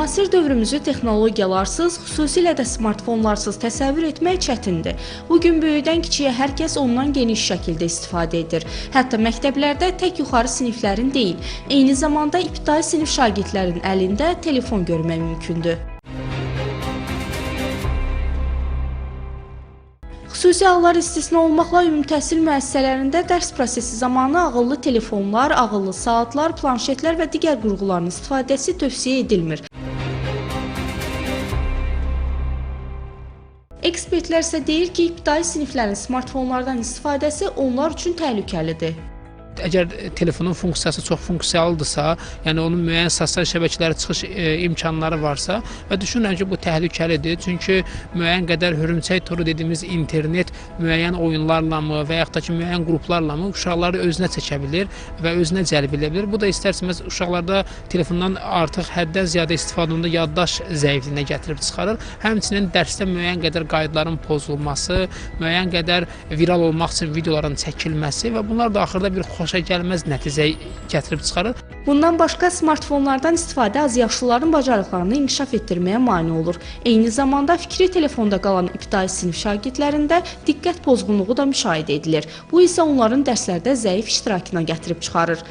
Müasir dövrümüzü texnologiyalarsiz, xüsusilə də smartfonlarsız təsəvvür etmək çətindir. Bugün böyükdən kiçiyə hər kəs ondan geniş şəkildə istifadə edir. Hətta məktəblərdə tək yuxarı siniflərin deyil, eyni zamanda ibtidai sinif şagirdlərin əlində telefon görmək mümkündür. Xüsusi hallar istisna olmaqla ümumi təhsil müəssisələrində dərs prosesi zamanı ağıllı telefonlar, ağıllı saatlar, planşetlər və digər qurğuların istifadəsi tövsiyə edilmir. Ekspertlər isə deyir ki, ibtidai siniflərin smartfonlardan istifadəsi onlar üçün təhlükəlidir. Əgər telefonun funksiyası çox funksiyalıdırsa, yəni onun müəyyən sosial şəbəkələrə çıxış imkanları varsa və düşünürəm ki, bu təhlükəlidir. Çünki müəyyən qədər hörümçək toru dediyimiz internet müəyyən oyunlarla mı və yaxud da ki, müəyyən qruplarla mı uşaqları özünə çəkə bilir və özünə cəlb edə bilir. Bu da istərsəməz uşaqlarda telefondan artıq həddən ziyadə istifadə olunanda yaddaş zəifliyinə gətirib çıxarır. Həmçinin dərsdə müəyyən qədər qaydaların pozulması, müəyyən qədər viral olmaq üçün videoların çəkilməsi və bunlar da axırda bir xoşa gəlməz nəticə gətirib çıxarır. Bundan başqa smartfonlardan istifadə azyaşlıların bacarıqlarını inkişaf etdirməyə mane olur. Eyni zamanda fikri telefonda qalan ibtidai sinif şagirdlərində diqqət pozğunluğu da müşahidə edilir. Bu isə onların dərslərdə zəif iştirakına gətirib çıxarır.